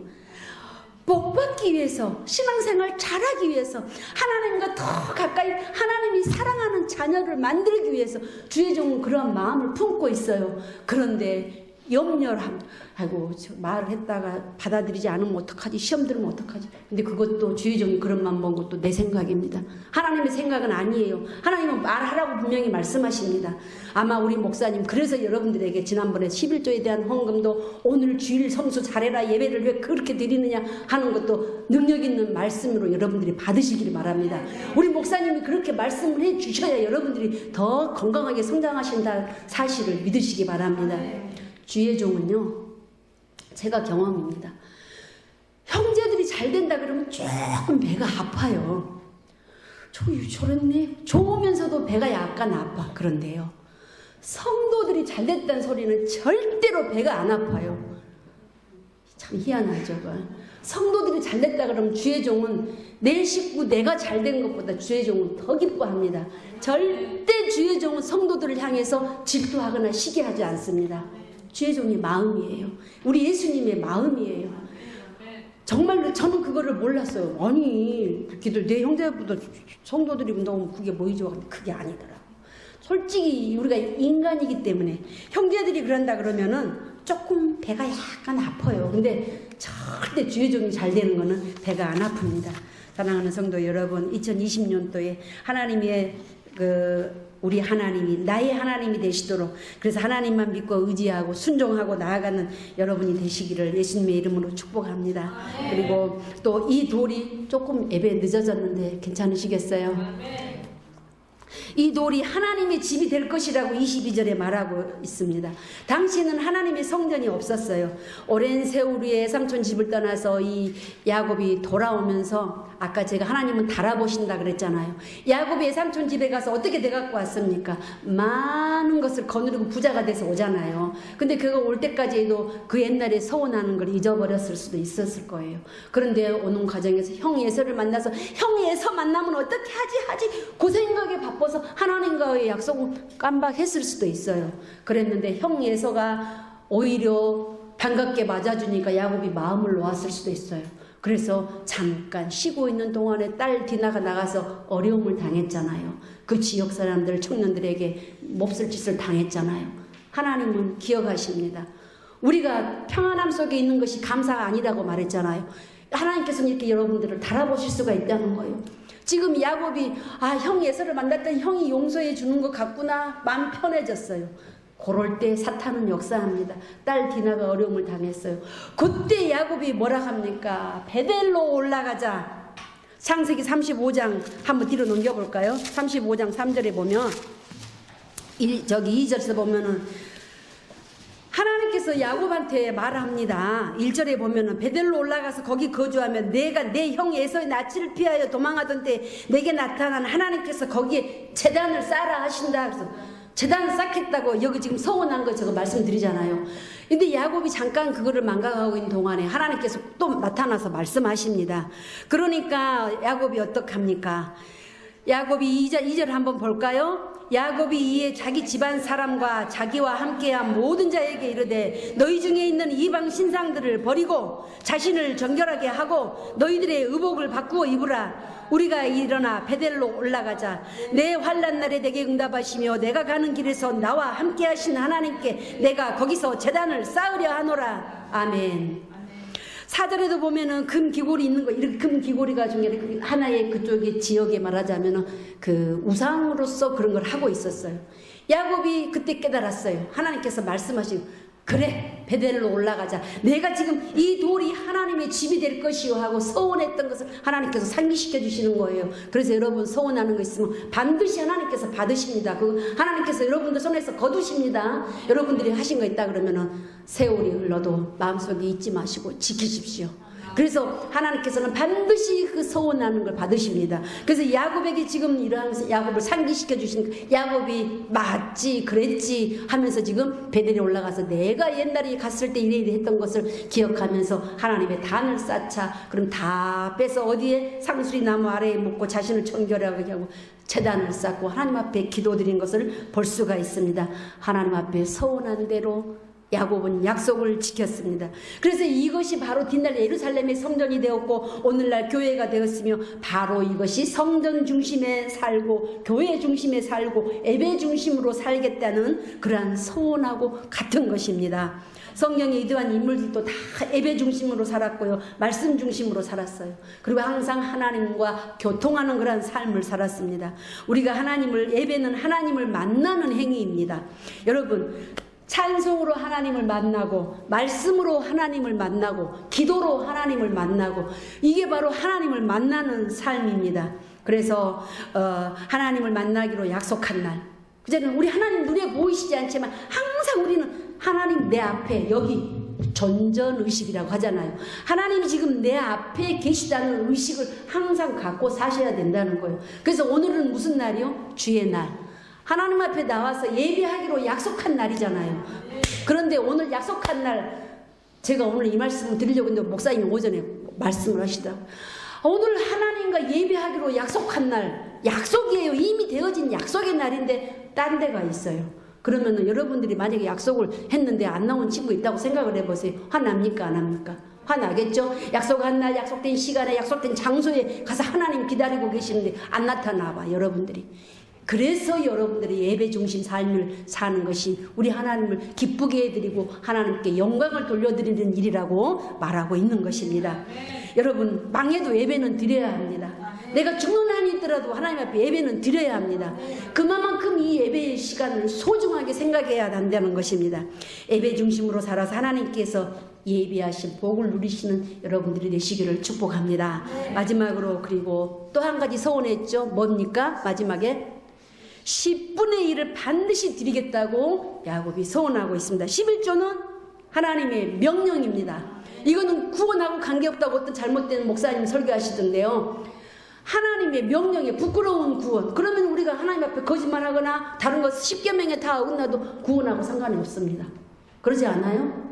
A: 복 받기 위해서, 신앙생활 잘하기 위해서, 하나님과 더 가까이 하나님이 사랑하는 자녀를 만들기 위해서 주의 종은 그러한 마음을 품고 있어요. 그런데 염려하고 말을 했다가 받아들이지 않으면 어떡하지? 시험 들으면 어떡하지? 근데 그것도 주의 종이 그런 마음 먹은 것도 내 생각입니다. 하나님의 생각은 아니에요. 하나님은 말하라고 분명히 말씀하십니다. 아마 우리 목사님 그래서 여러분들에게 지난번에 11조에 대한 헌금도 오늘 주일 성수 잘해라, 예배를 왜 그렇게 드리느냐 하는 것도 능력 있는 말씀으로 여러분들이 받으시기를 바랍니다. 우리 목사님이 그렇게 말씀을 해 주셔야 여러분들이 더 건강하게 성장하신다는 사실을 믿으시기 바랍니다. 주의 종은요, 제가 경험입니다. 형제들이 잘 된다 그러면 조금 배가 아파요. 저랬네. 좋으면서도 배가 약간 아파. 그런데요, 성도들이 잘 됐다는 소리는 절대로 배가 안 아파요. 참 희한하죠. 성도들이 잘됐다 그러면 주의 종은 내 식구 내가 잘된 것보다 주의 종은 더 기뻐합니다. 절대 주의 종은 성도들을 향해서 질투하거나 시기하지 않습니다. 주의 종의 마음이에요. 우리 예수님의 마음이에요. 정말로 저는 그거를 몰랐어요. 아니 그렇게들 내 형제보다 성도들이 너무 그게 뭐 좋아. 근데 그게 아니더라고요. 솔직히 우리가 인간이기 때문에 형제들이 그런다 그러면은 조금 배가 약간 아파요. 근데 절대 주의 종이 잘 되는 거는 배가 안 아픕니다. 사랑하는 성도 여러분, 2020년도에 하나님의 우리 하나님이 나의 하나님이 되시도록, 그래서 하나님만 믿고 의지하고 순종하고 나아가는 여러분이 되시기를 예수님의 이름으로 축복합니다. 그리고 또 이 돌이 조금 예배 늦어졌는데 괜찮으시겠어요? 이 돌이 하나님의 집이 될 것이라고 22절에 말하고 있습니다. 당시에는 하나님의 성전이 없었어요. 오랜 세월 후에 삼촌 집을 떠나서 이 야곱이 돌아오면서 아까 제가 하나님은 달아보신다 그랬잖아요. 야곱이 삼촌 집에 가서 어떻게 돼갖고 왔습니까? 많은 것을 거느리고 부자가 돼서 오잖아요. 근데 그거 올 때까지도 그 옛날에 서운하는 걸 잊어버렸을 수도 있었을 거예요. 그런데 오는 과정에서 형 예서를 만나서 형 예서 만나면 어떻게 하지 그 생각에 바빠서 하나님과의 약속을 깜박했을 수도 있어요. 그랬는데 형 예서가 오히려 반갑게 맞아주니까 야곱이 마음을 놓았을 수도 있어요. 그래서 잠깐 쉬고 있는 동안에 딸 디나가 나가서 어려움을 당했잖아요. 그 지역 사람들 청년들에게 몹쓸 짓을 당했잖아요. 하나님은 기억하십니다. 우리가 평안함 속에 있는 것이 감사가 아니라고 말했잖아요. 하나님께서는 이렇게 여러분들을 달아보실 수가 있다는 거예요. 지금 야곱이 형 예서를 만났더니 형이 용서해 주는 것 같구나, 마음 편해졌어요. 그럴 때 사탄은 역사합니다. 딸 디나가 어려움을 당했어요. 그때 야곱이 뭐라 합니까? 베델로 올라가자. 창세기 35장 한번 뒤로 넘겨볼까요? 35장 3절에 보면 2절에서 보면은 하나님께서 야곱한테 말합니다. 1절에 보면은 베델로 올라가서 거기 거주하면 내가 내 형 에서의 낯을 피하여 도망하던 때 내게 나타난 하나님께서 거기에 제단을 쌓아라 하신다. 그래서 제단을 쌓겠다고 여기 지금 서원한 거 저거 말씀드리잖아요. 근데 야곱이 잠깐 그거를 망각하고 있는 동안에 하나님께서 또 나타나서 말씀하십니다. 그러니까 야곱이 어떡합니까? 야곱이 2절 한번 볼까요? 야곱이 이에 자기 집안 사람과 자기와 함께한 모든 자에게 이르되 너희 중에 있는 이방 신상들을 버리고 자신을 정결하게 하고 너희들의 의복을 바꾸어 입으라. 우리가 일어나 베델로 올라가자. 내 환난 날에 내게 응답하시며 내가 가는 길에서 나와 함께 하신 하나님께 내가 거기서 제단을 쌓으려 하노라. 아멘. 4절에도 보면은 금 기골이 있는 거, 이렇게 금 기골이가 중에 하나의 그쪽의 지역에 말하자면은 그 우상으로서 그런 걸 하고 있었어요. 야곱이 그때 깨달았어요. 하나님께서 말씀하시고 그래 베델로 올라가자. 내가 지금 이 돌이 하나님의 집이 될 것이요 하고 서원했던 것을 하나님께서 상기시켜 주시는 거예요. 그래서 여러분 서원하는 거 있으면 반드시 하나님께서 받으십니다. 그 하나님께서 여러분들 손에서 거두십니다. 여러분들이 하신 거 있다 그러면은 세월이 흘러도 마음속에 잊지 마시고 지키십시오. 그래서 하나님께서는 반드시 그 서원하는 걸 받으십니다. 그래서 야곱에게 지금 이러한 야곱을 상기시켜 주신 야곱이 맞지 그랬지 하면서 지금 베델에 올라가서 내가 옛날에 갔을 때 이래 했던 것을 기억하면서 하나님의 단을 쌓자. 그럼 다 빼서 어디에 상수리 나무 아래에 묻고 자신을 정결하게 하고 제단을 쌓고 하나님 앞에 기도드린 것을 볼 수가 있습니다. 하나님 앞에 서원한 대로 야곱은 약속을 지켰습니다. 그래서 이것이 바로 뒷날 예루살렘의 성전이 되었고 오늘날 교회가 되었으며 바로 이것이 성전 중심에 살고 교회 중심에 살고 예배 중심으로 살겠다는 그러한 소원하고 같은 것입니다. 성경에 이러한 인물들도 다 예배 중심으로 살았고요. 말씀 중심으로 살았어요. 그리고 항상 하나님과 교통하는 그러한 삶을 살았습니다. 우리가 예배는 하나님을 만나는 행위입니다. 여러분 찬송으로 하나님을 만나고 말씀으로 하나님을 만나고 기도로 하나님을 만나고 이게 바로 하나님을 만나는 삶입니다. 그래서 하나님을 만나기로 약속한 날 그제는 우리 하나님 눈에 보이시지 않지만 항상 우리는 하나님 내 앞에 여기 전전의식이라고 하잖아요. 하나님이 지금 내 앞에 계시다는 의식을 항상 갖고 사셔야 된다는 거예요. 그래서 오늘은 무슨 날이요? 주의 날. 하나님 앞에 나와서 예배하기로 약속한 날이잖아요. 그런데 오늘 약속한 날 제가 오늘 이 말씀을 드리려고 했는데 목사님이 오전에 말씀을 하시더라고요. 오늘 하나님과 예배하기로 약속한 날, 약속이에요. 이미 되어진 약속의 날인데 딴 데가 있어요. 그러면은 여러분들이 만약에 약속을 했는데 안 나온 친구 있다고 생각을 해보세요. 화납니까? 안 합니까? 화나겠죠? 약속한 날, 약속된 시간에, 약속된 장소에 가서 하나님 기다리고 계시는데 안 나타나 봐, 여러분들이. 그래서 여러분들이 예배 중심 삶을 사는 것이 우리 하나님을 기쁘게 해드리고 하나님께 영광을 돌려드리는 일이라고 말하고 있는 것입니다. 여러분, 망해도 예배는 드려야 합니다. 내가 죽는 한이 있더라도 하나님 앞에 예배는 드려야 합니다. 그만큼 이 예배의 시간을 소중하게 생각해야 한다는 것입니다. 예배 중심으로 살아서 하나님께서 예비하신 복을 누리시는 여러분들이 되시기를 축복합니다. 마지막으로 그리고 또 한 가지 서원했죠. 뭡니까? 마지막에 10분의 1을 반드시 드리겠다고 야곱이 서원하고 있습니다. 11조는 하나님의 명령입니다. 이거는 구원하고 관계없다고 어떤 잘못된 목사님 설교하시던데요. 하나님의 명령에 부끄러운 구원. 그러면 우리가 하나님 앞에 거짓말하거나 다른 것 10계명에 다 어긋나도 구원하고 상관이 없습니다. 그러지 않아요?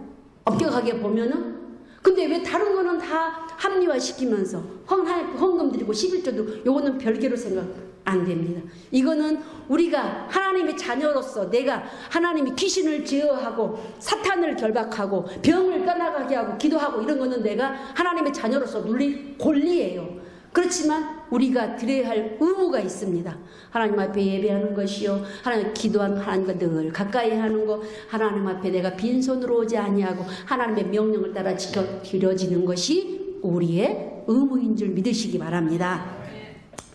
A: 엄격하게 보면은. 근데 왜 다른 거는 다 합리화시키면서 헌금 드리고 11조도 요거는 별개로 생각 안 됩니다. 이거는 우리가 하나님의 자녀로서 내가 하나님이 귀신을 제어하고 사탄을 결박하고 병을 떠나가게 하고 기도하고 이런 거는 내가 하나님의 자녀로서 누릴 권리예요. 그렇지만 우리가 드려야 할 의무가 있습니다. 하나님 앞에 예배하는 것이요, 하나님 기도하는 하나님과 늘 가까이 하는 것, 하나님 앞에 내가 빈손으로 오지 아니하고 하나님의 명령을 따라 지켜 드려지는 것이 우리의 의무인 줄 믿으시기 바랍니다.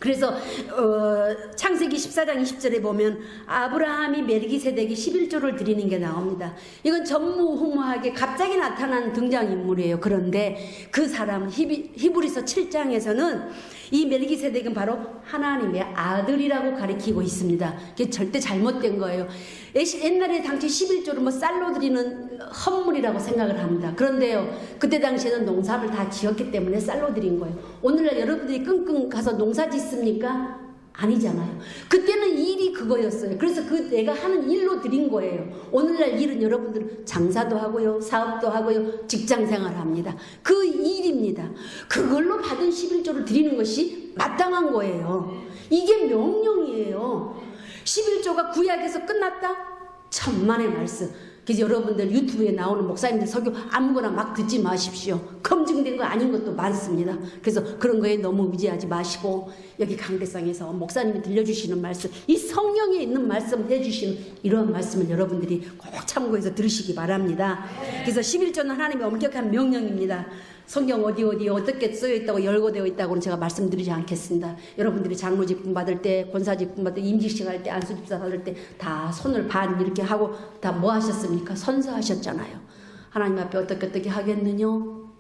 A: 그래서 창세기 14장 20절에 보면 아브라함이 멜기세덱이 11조를 드리는 게 나옵니다. 이건 전무후무하게 갑자기 나타난 등장인물이에요. 그런데 그 사람은 히브리서 7장에서는 이 멜기세덱은 바로 하나님의 아들이라고 가리키고 있습니다. 그게 절대 잘못된 거예요. 옛날에 당시 11조를 뭐 쌀로 드리는 헌물이라고 생각을 합니다. 그런데요, 그때 당시에는 농사를 다 지었기 때문에 쌀로 드린 거예요. 오늘날 여러분들이 끙끙 가서 농사 짓습니까? 아니잖아요. 그때는 일이 그거였어요. 그래서 그 내가 하는 일로 드린 거예요. 오늘날 일은 여러분들은 장사도 하고요, 사업도 하고요, 직장생활을 합니다. 그 일입니다. 그걸로 받은 11조를 드리는 것이 마땅한 거예요. 이게 명령이에요. 11조가 구약에서 끝났다? 천만의 말씀. 그래서 여러분들 유튜브에 나오는 목사님들 설교 아무거나 막 듣지 마십시오. 검증된 거 아닌 것도 많습니다. 그래서 그런 거에 너무 의지하지 마시고 여기 강대상에서 목사님이 들려주시는 말씀, 이 성경에 있는 말씀을 해주시는 이런 말씀을 여러분들이 꼭 참고해서 들으시기 바랍니다. 그래서 11조는 하나님의 엄격한 명령입니다. 성경 어디 어떻게 쓰여 있다고 열거되어 있다고는 제가 말씀드리지 않겠습니다. 여러분들이 장로직분 받을 때, 권사직분 받을 때, 임직식 할 때, 안수집사 받을 때 다 손을 반 이렇게 하고 다 뭐 하셨습니까? 선서하셨잖아요. 하나님 앞에 어떻게 하겠느냐?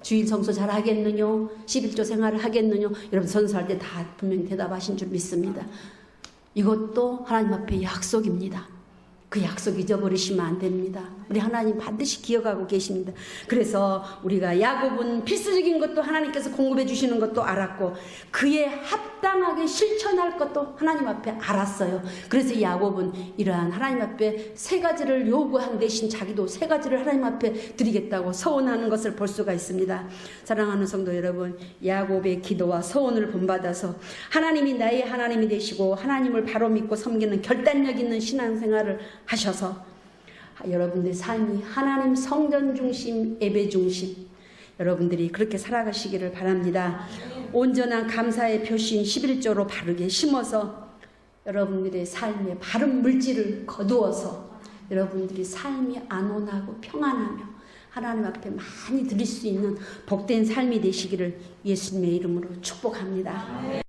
A: 주일 성소 잘 하겠느냐? 11조 생활을 하겠느냐? 여러분 선서할 때 다 분명히 대답하신 줄 믿습니다. 이것도 하나님 앞에 약속입니다. 그 약속 잊어버리시면 안 됩니다. 우리 하나님 반드시 기억하고 계십니다. 그래서 우리가 야곱은 필수적인 것도 하나님께서 공급해 주시는 것도 알았고 그에 합당하게 실천할 것도 하나님 앞에 알았어요. 그래서 야곱은 이러한 하나님 앞에 세 가지를 요구한 대신 자기도 세 가지를 하나님 앞에 드리겠다고 서원하는 것을 볼 수가 있습니다. 사랑하는 성도 여러분, 야곱의 기도와 서원을 본받아서 하나님이 나의 하나님이 되시고 하나님을 바로 믿고 섬기는 결단력 있는 신앙생활을 하셔서 여러분들의 삶이 하나님 성전 중심, 예배 중심, 여러분들이 그렇게 살아가시기를 바랍니다. 온전한 감사의 표시인 11조로 바르게 심어서 여러분들의 삶에 바른 물질을 거두어서 여러분들이 삶이 안온하고 평안하며 하나님 앞에 많이 드릴 수 있는 복된 삶이 되시기를 예수님의 이름으로 축복합니다.